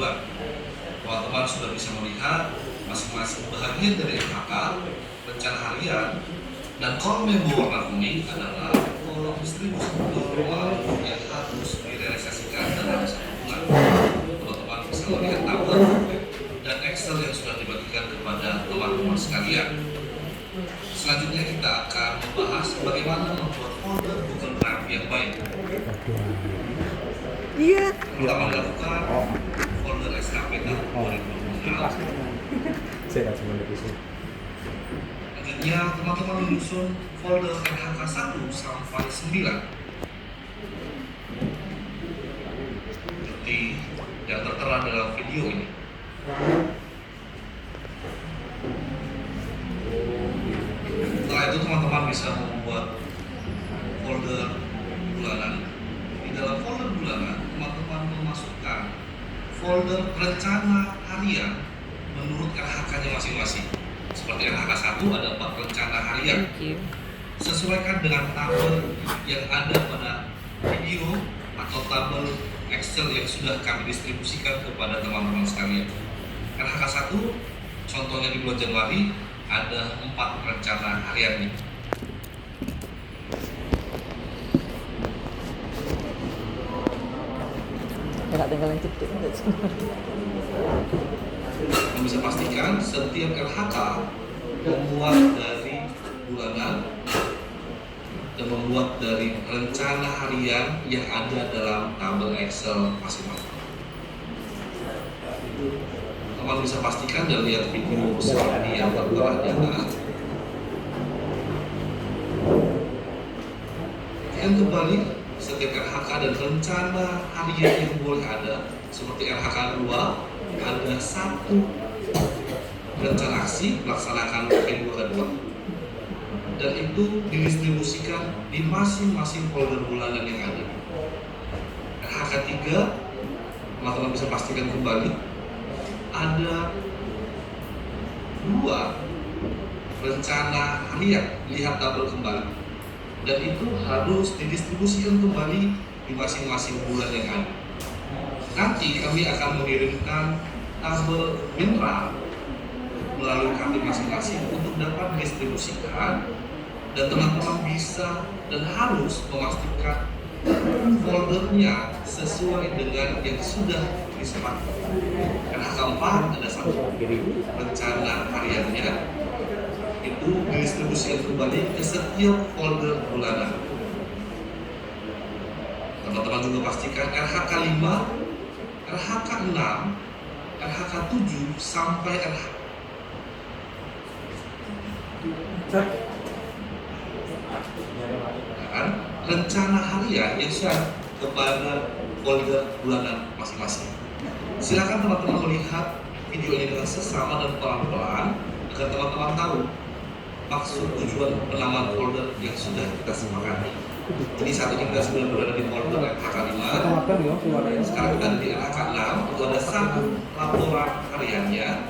bulan. Teman-teman sudah bisa melihat masing-masing bahagian dari LHK, rencana harian, dan kolom yang berwarna kuning adalah kolom distribusi normal yang harus direalisasikan dalam 1 bulan. Teman-teman bisa melihat tabel dan Excel yang sudah dibagikan kepada teman-teman sekalian. Selanjutnya kita akan membahas bagaimana membuat folder Google Drive yang baik. Iya. Pertama dilakukan folder SKP tahun 2026. Selanjutnya teman-teman menyusun folder LHK 1 sampai 9 seperti yang tertera dalam video ini. Setelah itu teman-teman bisa membuat folder bulanan. Di dalam folder bulanan teman-teman memasukkan folder rencana harian menurut LHK-nya masing-masing. Seperti LHK 1 ada 4 rencana harian. Sesuaikan dengan tabel yang ada pada video atau tabel Excel yang sudah kami distribusikan kepada teman-teman sekalian. LHK 1 contohnya di bulan Januari ada 4 rencana harian nih. Nggak tinggal yang cepat. Yang bisa pastikan setiap LHK membuat dari bulanan dan membuat dari rencana harian yang ada dalam tabel Excel masing-masing. Teman bisa pastikan dan lihat video seperti yang telah nyata. Yang kembali setiap LHK dan rencana harian yang boleh ada seperti LHK 2 ada 1 rencana aksi melaksanakan P2 dan itu didistribusikan di masing-masing folder bulanan yang ada. LHK 3 teman-teman bisa pastikan kembali ada 2 rencana harian, lihat tabel kembali, dan itu harus didistribusikan kembali di masing-masing bulan yang ada. Nanti kami akan mengirimkan tabel mineral melalui kantin masing-masing untuk dapat didistribusikan, dan teman-teman bisa dan harus memastikan foldernya sesuai dengan yang sudah disepakati. LHK 4 ada 1 rencana hariannya, itu didistribusikan kembali ke setiap folder bulanan. Teman-teman juga pastikan LHK 5, LHK 6, LHK 7 sampai LHK rencana harian yang sudah kepada folder bulanan masing-masing. Silakan teman-teman melihat video ini dengan sesama dan pelan-pelan agar teman-teman tahu maksud tujuan penamaan folder yang sudah kita sepakati. Jadi saat ini kita sudah berada di folder LHK 5. Sekarang kita di LHK 6, itu ada 1 laporan hariannya.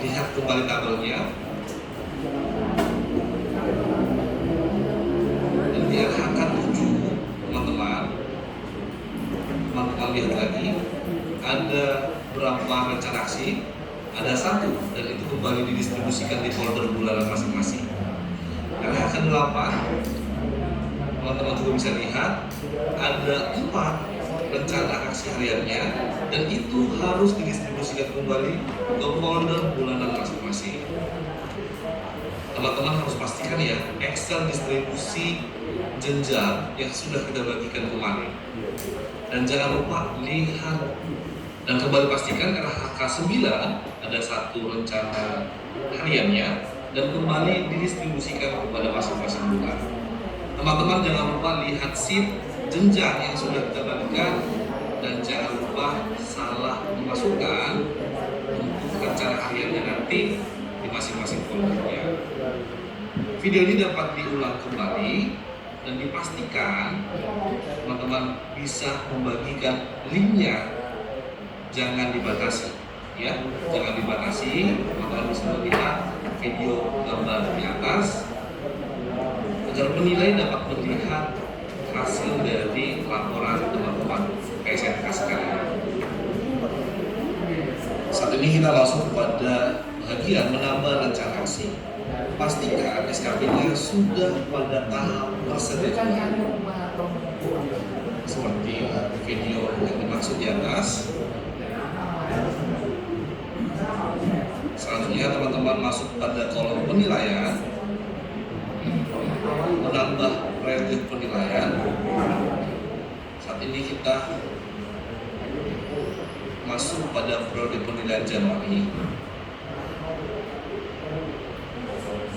Lihat kembali tabelnya. Dan di LHK 7, teman-teman lihat lagi ada berapa rencana aksi, ada 1 dan itu kembali didistribusikan di folder bulanan masing-masing. LHK 8 teman-teman juga bisa lihat ada 4 rencana aksi hariannya dan itu harus didistribusikan kembali ke folder bulanan masing-masing. Teman-teman harus pastikan ya Excel distribusi jenjang yang sudah kita bagikan kemarin, dan jangan lupa lihat dan kembali pastikan LHK 9 ada 1 rencana hariannya dan kembali didistribusikan kepada masing-masing bulan. Teman-teman jangan lupa lihat sheet jenjang yang sudah kita bagikan dan jangan lupa salah memasukkan untuk rencana hariannya nanti di masing-masing foldernya. Video ini dapat diulang kembali dan dipastikan teman-teman bisa membagikan linknya, jangan dibatasi ya, jangan dibatasi. Teman-teman bisa melihat video gambar di atas agar penilai dapat melihat hasil dari laporan teman-teman SMK sekalian. Saat ini kita masuk kepada bagian menambah rencana aksi. Pastikan SKP-nya sudah pada tahap persetujuan. Seperti video yang dimaksud di atas. Selanjutnya teman-teman masuk pada kolom penilaian, menambah relief penilaian. Saat ini kita masuk pada periode penilaian Januari.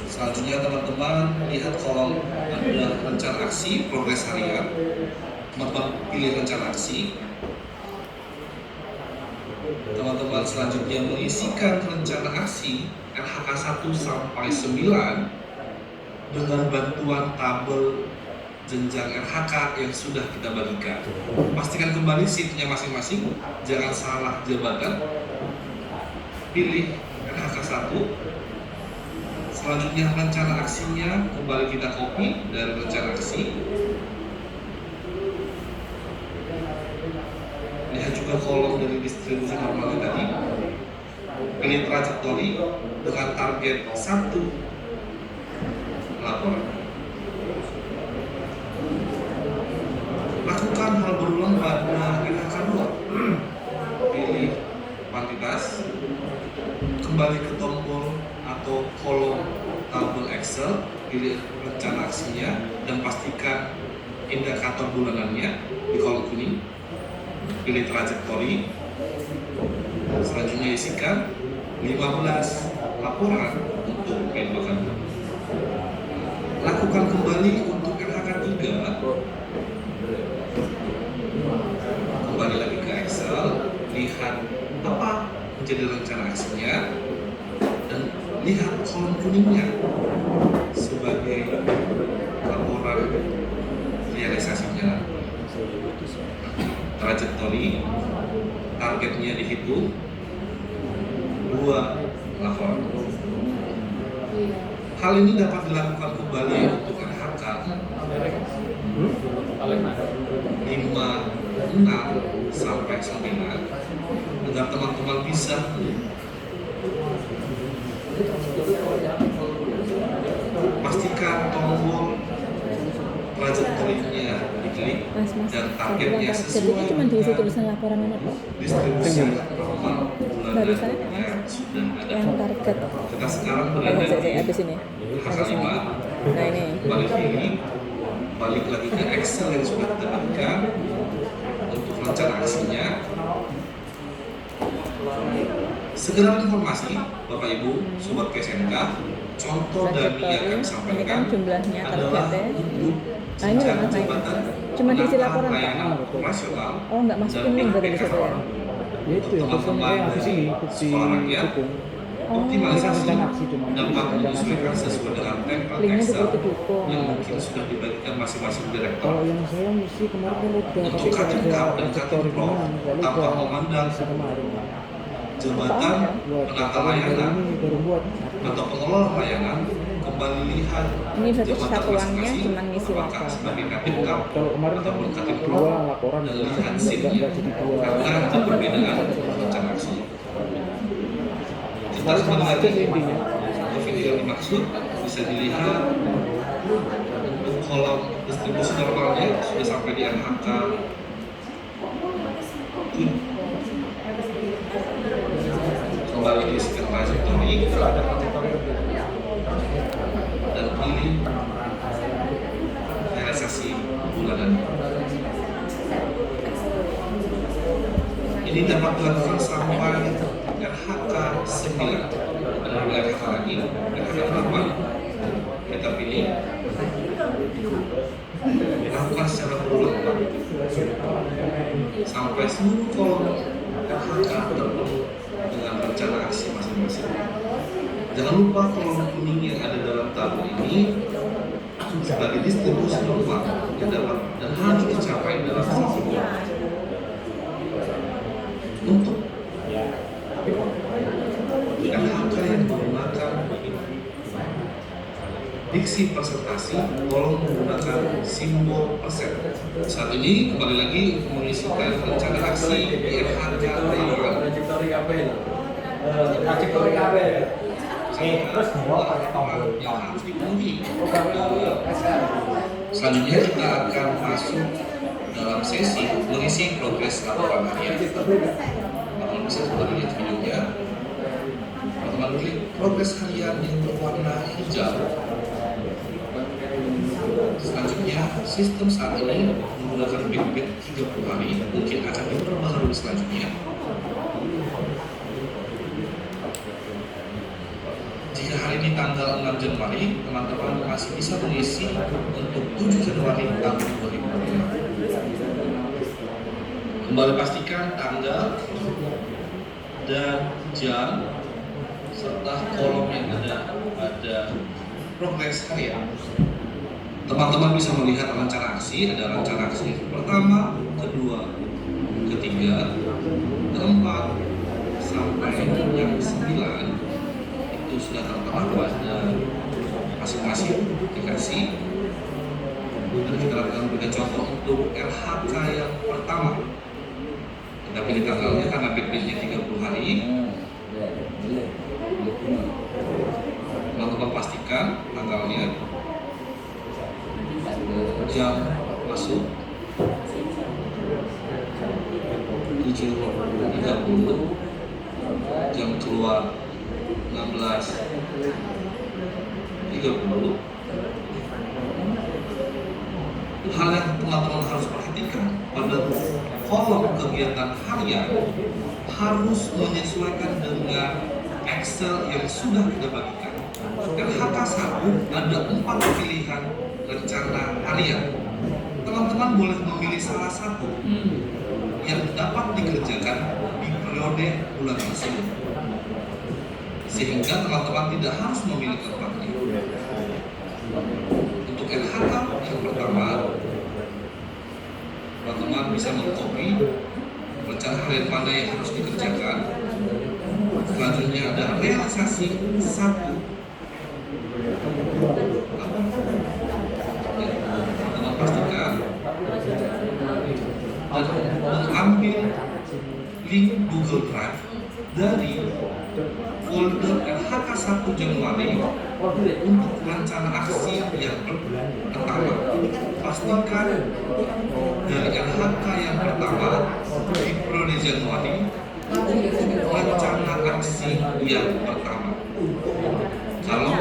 Selanjutnya teman-teman lihat kolom ada rencana aksi progres harian. Teman-teman pilih rencana aksi. Teman-teman selanjutnya mengisikan rencana aksi RHK 1 sampai 9 dengan bantuan tabel jenjang RHK yang sudah kita bagikan. Pastikan kembali sheet-nya masing-masing, jangan salah jabatan. Pilih RHK 1. Selanjutnya rencana aksinya kembali kita copy dari rencana aksi. Lihat juga kolom dari distribusi normalnya tadi. Pilih trajektori dengan target 1 laporan. Lakukan hal berulang pada RHK 2. Pilih kuantitas, kembali ke tombol atau kolom tabel Excel, pilih rencana aksinya dan pastikan indikator bulanannya di kolom kuning. Pilih trajektori. Selanjutnya isikan 15 laporan untuk P2K. Lakukan kembali untuk RHK 3. Kembali lagi ke Excel, lihat apa menjadi rencana aksinya dan lihat kolom kuningnya sebagai laporan realisasinya. Trajektori, targetnya dihitung 2 laporan. Hal ini dapat dilakukan kembali untuk RHK 5, 6 sampai 9 agar teman-teman bisa pastikan tombol trajektorinya diklik dan targetnya sesuai cuma diisi tulisan laporan apa? Distribusi normal Barusan bulanannya sudah ada. yang target. Kita sekarang berada di Habis ini. RHK 5. Nah ini. Balik lagi ke Excel yang sudah kita bagikan untuk rencana aksinya. Segera informasi Bapak Ibu Sobat KSMK, contoh dari yang kami Ini sampaikan kan jumlahnya adalah targetnya. untuk Nah ini loh mas, jabatan cuma diisi laporan Pak. layanan operasional Oh nggak masukin link dari situ ya? Ya itu yang teman-teman habis ini sekolah rakyat. dukung. Optimalisasi rencana aksi cuma dapat menyesuaikan sesuai dengan template Linknya Excel seperti dukung. yang mungkin sudah dibagikan masing-masing direktur. Kalau yang saya mesti kemarin kan udah Untuk tapi Katin ada Kap dan Katin trajektori Pro kemana tanpa memandang bisa kemarin jabatan buat penata baru layanan ini baru buat atau pengelola layanan, kembali lihat Ini berarti jabatan satuannya masing-masing cuma ngisi apakah laporan. sebagai Katin Kap kalau kemarin kan ataupun Katin Pro dua laporan dan nggak lihat SIM-nya jadi dua karena ada perbedaan rencana aksi. Kita harus sama kembali aja sih lagi intinya. ke video yang dimaksud bisa dilihat untuk kolom distribusi normalnya sudah sampai di RHK 7. Kembali di scan trajektori dan pilih realisasi bulanan. Ini dapat dilakukan sampai RHK 9. Ada RHK lagi, RHK 8. Kita pilih lakukan secara berulang sampai seluruh kolom RHK terpenuhi dengan rencana aksi masing-masing. Jangan lupa kolom kuning yang ada dalam tabel ini sebagai distribusi normal yang dapat dan harus dicapai dalam satu bulan. Untuk RHK yang menggunakan diksi presentasi, tolong menggunakan simbol persen. Saat ini kembali lagi untuk mengisikan rencana aksi di RHK 8. Terus bawa pakai tombol yang harus dipenuhi. oh Selanjutnya kita akan masuk dalam sesi mengisi progres laporan harian. Teman-teman bisa kembali lihat videonya. Teman-teman klik progres harian yang berwarna hijau. Selanjutnya, sistem saat ini menggunakan bit 30 hari, mungkin akan diperbaharui selanjutnya. Jika hari ini tanggal 6 Januari, teman-teman masih bisa mengisi untuk 7 Januari tahun 2020. Kembali pastikan tanggal dan jam serta kolom yang ada pada progres harian. Teman-teman bisa melihat rencana aksi, ada rencana aksi pertama, kedua, ketiga, keempat, sampai yang 9 itu sudah tertera pada masing-masing aplikasi. Dan kita akan berikan contoh untuk LHK yang pertama. Kita pilih tanggalnya karena bitnya 30 hari. Teman-teman pastikan tanggalnya, jam masuk 7.30, jam keluar 16.30. Hal yang teman-teman harus perhatikan pada kolom kegiatan harian harus menyesuaikan dengan Excel yang sudah kita bagikan. LHK 1 ada 4 pilihan rencana harian. Teman-teman boleh memilih salah satu yang dapat dikerjakan di periode bulan tersebut, sehingga teman-teman tidak harus memilih tempatnya. Untuk LHK yang pertama, teman-teman bisa mengcopy rencana harian mana yang harus dikerjakan. Selanjutnya ada realisasi 1. Teman-teman pastikan dan mengambil link Google Drive dari folder LHK 1 Januari untuk rencana aksi yang pertama. Pastikan dari LHK yang pertama di periode Januari untuk rencana aksi yang pertama. Kalau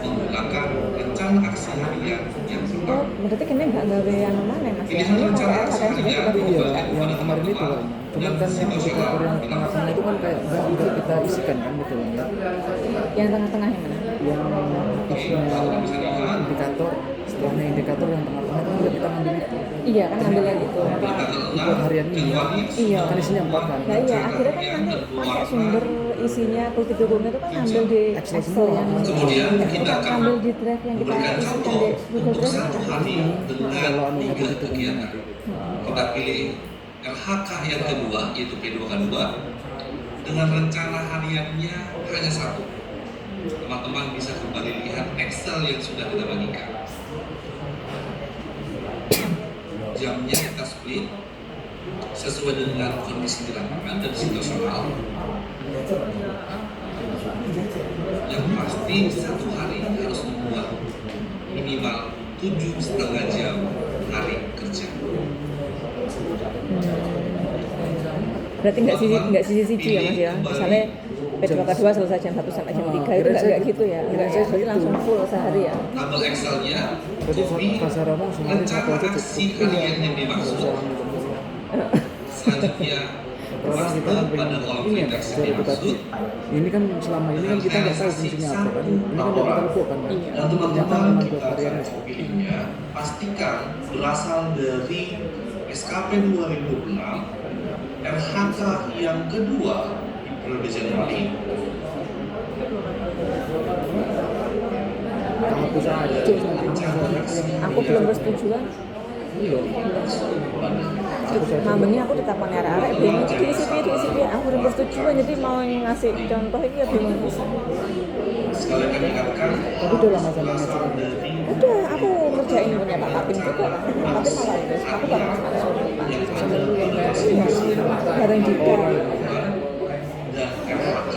menggunakan rencana aksi harian yang Oh, pertama, berarti kena nggak gawe yang mana mas? pilihan rencana aksi LHK yang harian sudah kita Iya, buat. yang kemarin itu kan. Cuman kan yang indikator yang tengah-tengah itu kan kayak nggak kita isikan kan gitu kan ya. Yang tengah-tengah yang mana? Yang isinya indikator, setelahnya indikator yang tengah-tengah itu kan kita ngambil itu. Iya kan ngambil yang itu. Ikut harian ini ya. Iya. Kan isinya 4 kan. Nah iya, akhirnya kan nanti pakai sumber isinya kultif dokumen itu kan ngambil di Excel Excel semua. yang Kemudian kita akan ngambil di drive yang kita memberikan isikan contoh di Google untuk Drive. satu hari Kalau dengan anu 3 itu kegiatan. Kita pilih LHK yang kedua, yaitu P2K2, dengan rencana hariannya hanya 1. Teman-teman bisa kembali lihat Excel yang sudah kita bagikan. Jamnya kita split sesuai dengan kondisi di lapangan dan situasional. Yang pasti satu hari harus membuat minimal 7,5 jam hari kerja. Berarti nggak sisi ya mas ya. Misalnya P2K2 selesai jam 1 sampai jam 3 itu nggak gitu ya. Nggak ya, berarti langsung full sehari ya. Tabel Excelnya, Berarti copy bahasa Ramong semuanya satu rencana aja aksi cukup. harian yang dimaksud. Selanjutnya, Karena kita kan pada pengen kolom ini ya, indeks dari yang itu tadi. dimaksud. Ini kan selama ini kan kita nggak tahu fungsinya apa kan. Ini kan dari kita lupa kan. Iya. Dan Ternyata teman-teman memang kita buat harian akan pilihnya pastikan berasal dari SKP 2006 LHK yang kedua di periode Januari. Kalau bisa aja nanti yang Aku belum bersetujuan. iya. Mamanya aku tetap arek-arek bingung diisi piye aku belum bersetujuan jadi mau ngasih contoh ini ya bingung. Sekali kami ingatkan, Tapi udah lama sama berasal dari Udah aku ngerjain punya Pak Kapin juga. Tapi malah itu aku bareng Mas Mansur. yang Bareng Dika. dan LHK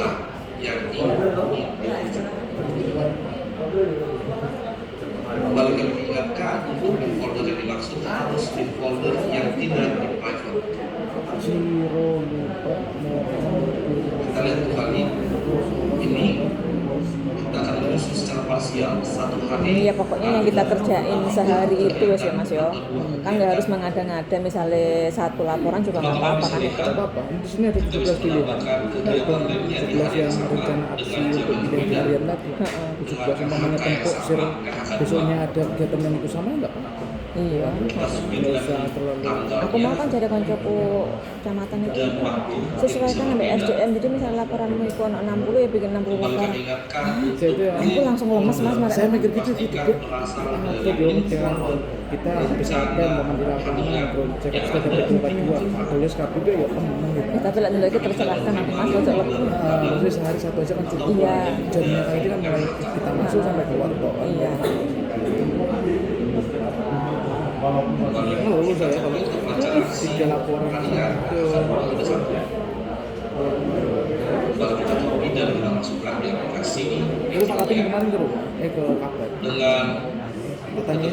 Kembali kami ingatkan untuk bin folder yang dimaksud harus bin folder yang tidak di private. Kita lihat kembali, ini kita akan menyusun secara parsial satu hari. Iya pokoknya yang kita kerjain sehari itu wes ya Mas yo. Kan nggak harus mengada-ngada misalnya satu laporan juga nggak apa-apa kan itu. Tidak apa-apa. Di sini ada 17 pilihan. Ada 17 yang rencana aksi untuk bidang harian tadi. 17 umpamanya tempuk sir. Besoknya ada kegiatan yang itu sama enggak apa-apa. Iya. Nggak usah terlalu. Aku mau kan jadi koncoku kecamatan itu sesuaikan sampai SDM. Jadi misalnya laporanmu itu anak 60 ya bikin 60 laporan. Saya itu ya. Aku langsung lemes Mas. Saya mikir gitu apa dong dengan kita bisa ada momen di lapangan project sudah dapat 22 tulis KPB ya temen gitu. Tapi lagi lagi tercelakkan nanti Mas ojo lebih. Maksudnya sehari satu aja kan cukup. Iya. Jamnya kayak ini kan mulai kita masuk sampai keluar kok. Iya. Lalu saya kalau 3 laporan itu Baru kita copy dan kita masukkan di aplikasi itu Pak Kaping kemarin ke rumah, ke kabar dengan katanya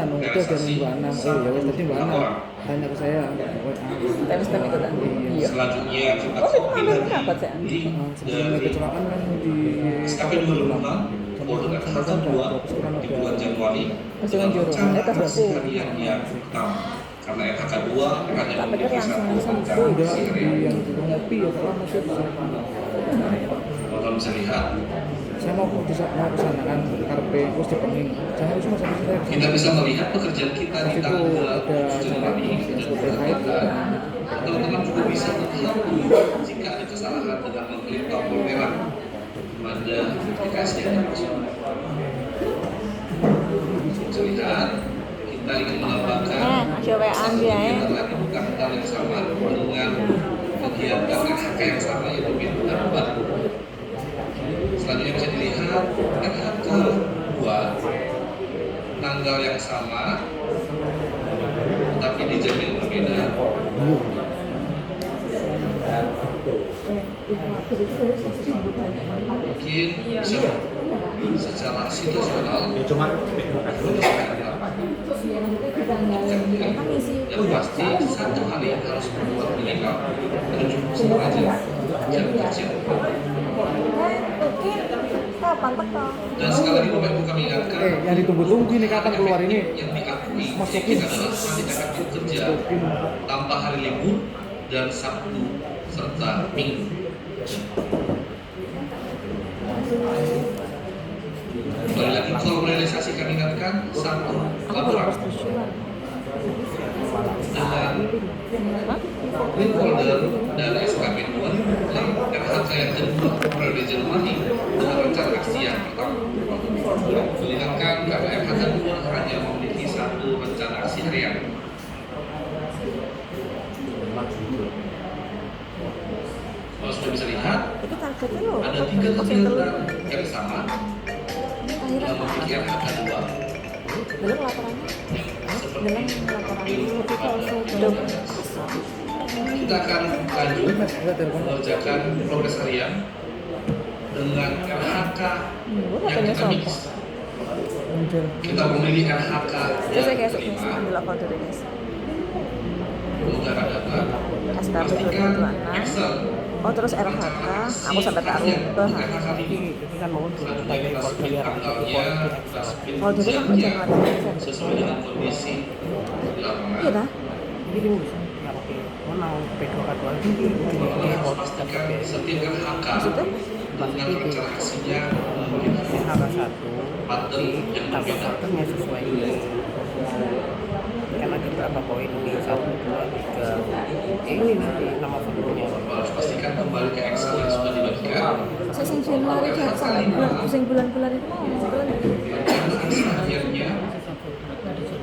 anu itu ada Mbak Anam, ya wes tadi Mbak Anam tanya ke saya Time itu kan. Iya. selanjutnya kita Oh itu copy mana lagi dapat saya? link sebelumnya kecelakaan kan di SKP 2006 folder HK2 di bulan Januari Masukin juru. Itu aksi aku. harian yang pertama karena RHK2 hanya Tak pikir memiliki langsung satu sembuh. udah aksi di harian. yang di ngopi ya kalau masih Kalau bisa lihat, saya mau ke sana kan karpe terus dipenuhi saya harus masuk ke saya kita bisa melihat pekerjaan kita di itu tanggal ada 7 Januari dan terkait teman-teman juga bisa melihat jika ada kesalahan dengan mengklik tombol merah pada aplikasi yang dimaksud. Bisa lihat, kita ingin menambahkan WA-an dia ya. kegiatan lagi bukan hal yang sama dengan kegiatan RHK yang sama yang berbeda dapat. Selanjutnya bisa dilihat RHK 2 tanggal yang sama tapi di jam yang berbeda. Mungkin bisa secara situasional yang pasti satu hari harus membuat minimal 7 aja jam kerja. Dan sekali lagi Bapak Ibu kami ingatkan yang ditunggu-tunggu ini kapan keluar ini yang diakui masukin adalah hari efektif kerja tanpa hari libur dan Sabtu serta Minggu. Kembali lagi soal realisasi kami ingatkan satu laporan dengan link folder dan SKP 2 link RHK yang kedua periode Januari dengan rencana aksi yang pertama. Diingatkan karena RHK 2 hanya memiliki satu rencana aksi harian. Kalau sudah bisa lihat, Itu targetnya loh. ada 3 kegiatan yang sama yang memiliki RHK 2. Belum laporannya. Belum laporannya. Belum. Kita akan lanjut mengerjakan progres harian dengan RHK yang kita mix. Kita memilih RHK Terus saya yang kayak kelima, ambil folder ini. penggara data, SKP pastikan 2026. Excel. Oh terus RHK, aku sampai taruh ke RHK ini. kan mau Selanjutnya kita split tanggalnya, kita split folder kan jamnya Januari. sesuai dengan kondisi di lapangan. Iya dah. jadi mana P2K2 ini Harus pastikan setiap RHK Maksudnya? dengan rencana aksinya memiliki salah satu pattern yang tambah berbeda. patternnya sesuai ini kan ada berapa poin ini 1, 2, 3 ini nanti nama foldernya Harus pastikan kembali ke Excel yang sudah dibagikan. Saya sing Januari kan sampai bulan-bulan itu mau bulan. Rencana aksi hariannya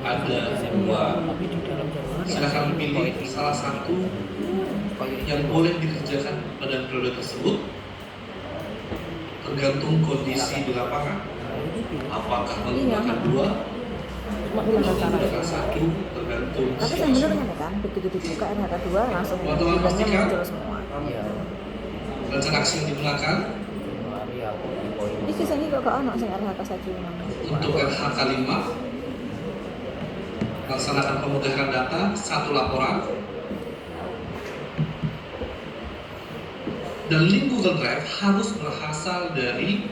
ada 2. Silakan pilih salah satu yang boleh dikerjakan pada periode tersebut tergantung kondisi di lapangan. Apakah menggunakan 2 menggunakan 1 tergantung Tapi saya bener kan begitu dibuka RHK 2 langsung Teman-teman bulannya pastikan. muncul semua. iya rencana aksi yang digunakan Ini Iki saiki kok gak ono sing RHK saiki memang. Untuk RHK 5, laksanakan pemudahan data, 1 laporan, dan link Google Drive harus berasal dari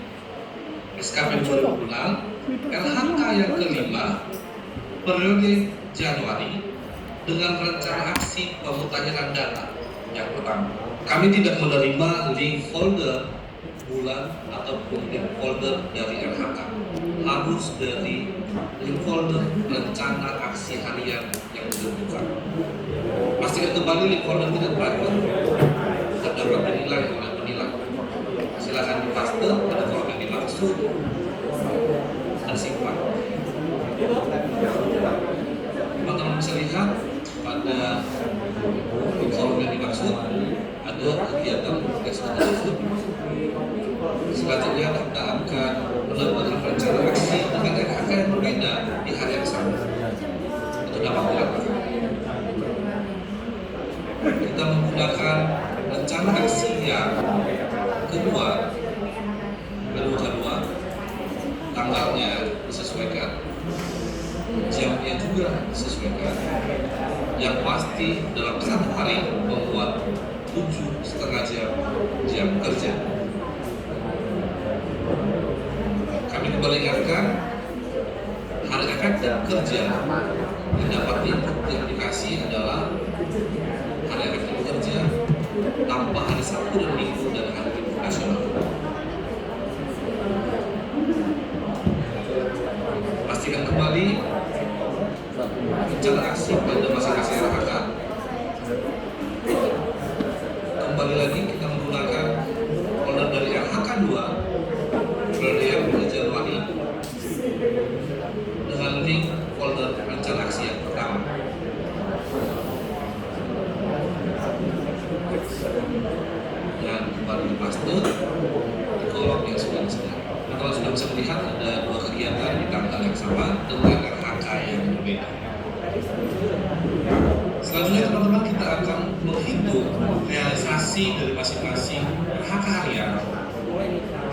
SKP 2 bulan, RHK yang kelima, periode Januari, dengan rencana aksi pemutahiran data. Yang pertama, kami tidak menerima link folder bulan ataupun link folder dari RHK. Harus dari link folder rencana aksi harian yang ditentukan. Pastikan kembali link folder tidak private dan dapat dinilai oleh penilai. Silakan dipaste pada kolom yang dimaksud dan simpan. Teman-teman bisa lihat pada kolom yang dimaksud ada kegiatan tersebut. Selanjutnya kita akan melakukan rencana aksi dengan RHK yang berbeda di hari yang sama. Itu dapat dilakukan. Kita menggunakan rencana aksi yang kedua, tanggalnya disesuaikan, jamnya juga disesuaikan. Yang pasti dalam 1 hari membuat 7,5 jam kerja. Kami kembali ingatkan, hari efektif kerja yang dapat diinput di aplikasi adalah hari efektif kerja tanpa hari Sabtu dan Minggu dan hari libur nasional. Pastikan kembali rencana aksi pada masing-masing RHK. Kembali lagi kita menggunakan folder dari RHK 2 periode yang bulan Januari dengan link folder rencana aksi yang pertama. Dan kembali dipaste di kolom yang sudah disediakan. Nah, kalau sudah bisa melihat ada 2 kegiatan di tanggal yang sama dengan RHK yang berbeda. Selanjutnya teman-teman kita akan menghitung realisasi dari masing-masing RHK harian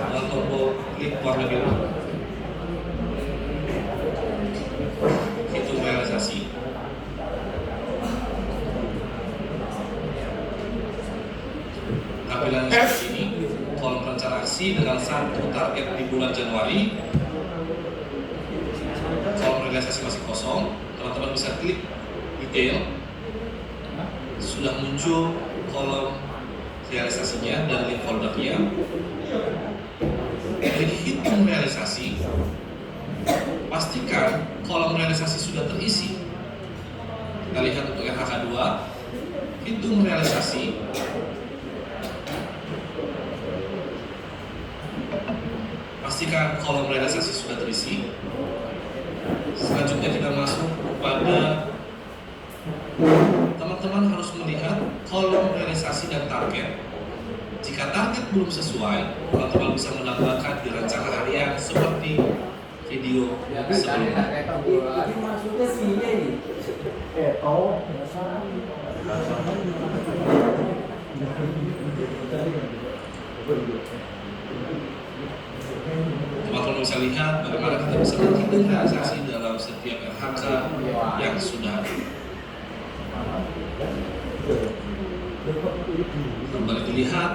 dengan tombol klik warna biru. Hitung realisasi. Tampilan seperti ini, kolom rencana aksi dengan 1 target di bulan Januari. Kolom realisasi masih kosong, teman-teman bisa klik detail. Sudah muncul kolom realisasinya dan link foldernya. Klik hitung realisasi. Pastikan kolom realisasi sudah terisi. Kita lihat untuk RHK 2, hitung realisasi. Pastikan kolom realisasi sudah terisi. Selanjutnya kita masuk kepada teman-teman harus melihat kolom realisasi dan target. Jika target belum sesuai, teman-teman bisa menambahkan di rencana harian seperti video sebelumnya. Teman-teman bisa lihat bagaimana kita bisa menghitung realisasi dalam setiap RHK yang sudah ada. Kembali dilihat